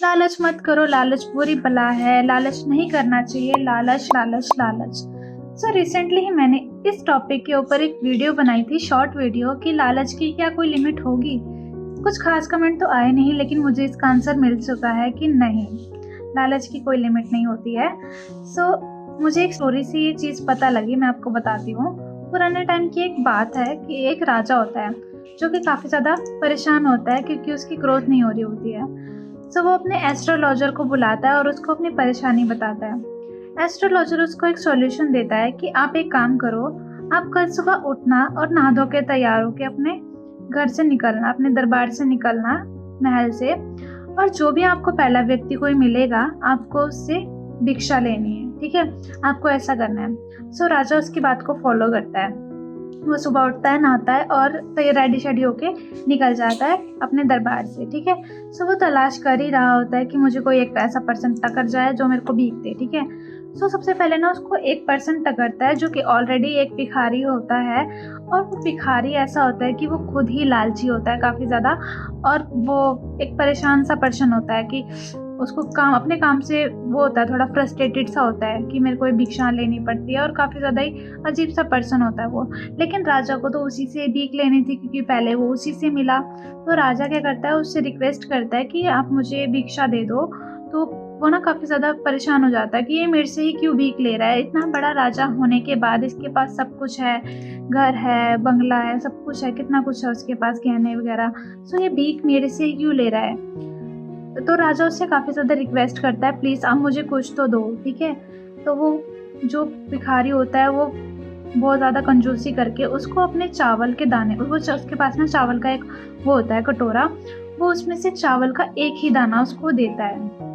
लालच मत करो, लालच बुरी बला है, लालच नहीं करना चाहिए, लालच लालच लालच। सो रिसेंटली ही मैंने इस टॉपिक के ऊपर एक वीडियो बनाई थी, शॉर्ट वीडियो, कि लालच की क्या कोई लिमिट होगी। कुछ खास कमेंट तो आए नहीं, लेकिन मुझे इसका आंसर मिल चुका है कि नहीं, लालच की कोई लिमिट नहीं होती है। मुझे एक स्टोरी से ये चीज़ पता लगी, मैं आपको बताती हूँ। पुराने टाइम की एक बात है कि एक राजा होता है जो कि काफ़ी ज़्यादा परेशान होता है क्योंकि उसकी ग्रोथ नहीं हो रही होती है। वो अपने एस्ट्रोलॉजर को बुलाता है और उसको अपनी परेशानी बताता है। एस्ट्रोलॉजर उसको एक सॉल्यूशन देता है कि आप एक काम करो, आप कल सुबह उठना और नहा धो के तैयार होके अपने घर से निकलना, अपने दरबार से निकलना, महल से, और जो भी आपको पहला व्यक्ति कोई मिलेगा आपको उससे भिक्षा लेनी है, ठीक है, आपको ऐसा करना है। राजा उसकी बात को फॉलो करता है। वो सुबह उठता है, नहाता है और रेडी शेडी होके निकल जाता है अपने दरबार से, ठीक है। वो तलाश कर ही रहा होता है कि मुझे कोई एक ऐसा पर्सन टकर जाए जो मेरे को भीख दे, ठीक है। सबसे पहले ना उसको एक पर्सन टकरता है जो कि ऑलरेडी एक भिखारी होता है, और वो भिखारी ऐसा होता है कि वो खुद ही लालची होता है काफ़ी ज़्यादा, और वो एक परेशान सा पर्सन होता है कि उसको अपने काम से वो होता है, थोड़ा फ्रस्ट्रेटेड सा होता है कि मेरे को भिक्षा लेनी पड़ती है, और काफ़ी ज़्यादा ही अजीब सा पर्सन होता है वो। लेकिन राजा को तो उसी से भीख लेनी थी क्योंकि पहले वो उसी से मिला। तो राजा क्या करता है, उससे रिक्वेस्ट करता है कि आप मुझे भिक्षा दे दो। तो वो ना काफ़ी ज़्यादा परेशान हो जाता है कि ये मेरे से ही क्यों भीख ले रहा है, इतना बड़ा राजा होने के बाद इसके पास सब कुछ है, घर है, बंगला है, सब कुछ है, कितना कुछ है उसके पास, गहने वगैरह। ये भीख मेरे से ही क्यों ले रहा है। तो राजा उससे काफ़ी ज़्यादा रिक्वेस्ट करता है, प्लीज़ आप मुझे कुछ तो दो, ठीक है। तो वो जो भिखारी होता है वो बहुत ज़्यादा कंजूसी करके उसको अपने चावल के दाने, उसके पास ना चावल का एक वो होता है कटोरा, वो उसमें से चावल का एक ही दाना उसको देता है,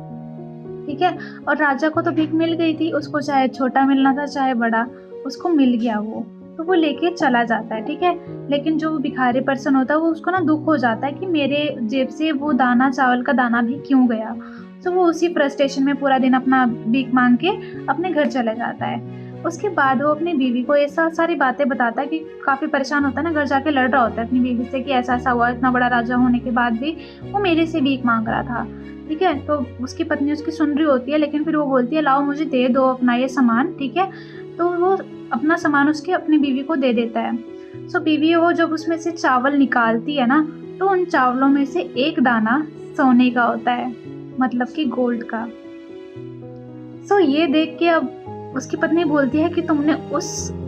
ठीक है। और राजा को तो भीख मिल गई थी, उसको चाहे छोटा मिलना था चाहे बड़ा, उसको मिल गया वो, तो वो लेके चला जाता है, ठीक है। लेकिन जो भिखारी पर्सन होता है वो उसको ना दुख हो जाता है कि मेरे जेब से वो दाना, चावल का दाना भी क्यों गया। वो उसी फ्रस्ट्रेशन में पूरा दिन अपना भीख मांग के अपने घर चले जाता है। उसके बाद वो अपनी बीवी को ऐसा सारी बातें बताता है कि काफ़ी परेशान होता है ना, घर जाके लड़ रहा होता है अपनी बीवी से कि ऐसा ऐसा हुआ, इतना बड़ा राजा होने के बाद भी वो मेरे से भीख मांग रहा था, ठीक है। तो उसकी पत्नी उसकी सुन रही होती है, लेकिन फिर वो बोलती है लाओ मुझे दे दो अपना ये सामान, ठीक है। तो वो अपना सामान उसकी अपनी बीवी को दे देता है। बीवी वो जब उसमें से चावल निकालती है ना, तो उन चावलों में से एक दाना सोने का होता है, मतलब कि गोल्ड का। ये देख के अब उसकी पत्नी बोलती है कि तुमने उस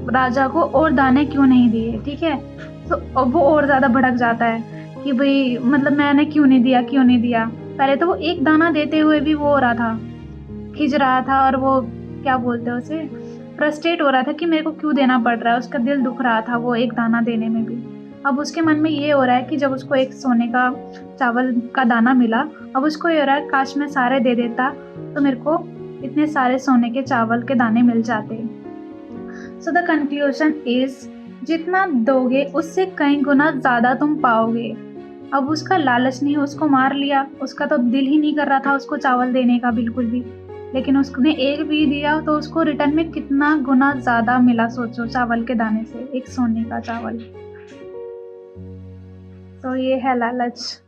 राजा को और दाने क्यों नहीं दिए, ठीक है। अब वो और ज़्यादा भड़क जाता है कि भाई मतलब मैंने क्यों नहीं दिया। पहले तो वो एक दाना देते हुए भी वो हो रहा था, खिंच रहा था, और वो क्या बोलते हैं उसे, फ्रस्ट्रेट हो रहा था कि मेरे को क्यों देना पड़ रहा है, उसका दिल दुख रहा था वो एक दाना देने में भी। अब उसके मन में ये हो रहा है कि जब उसको एक सोने का चावल का दाना मिला, अब उसको ये हो रहा है काश मैं सारे दे देता तो मेरे को इतने सारे सोने के चावल के दाने मिल जाते। द कंक्लूजन इज, जितना दोगे उससे कई गुना ज़्यादा तुम पाओगे। अब उसका लालच नहीं, उसको मार लिया, उसका तो दिल ही नहीं कर रहा था उसको चावल देने का बिल्कुल भी, लेकिन उसने एक भी दिया तो उसको रिटर्न में कितना गुना ज़्यादा मिला, सोचो, चावल के दाने से, एक सोने का चावल। तो ये है लालच।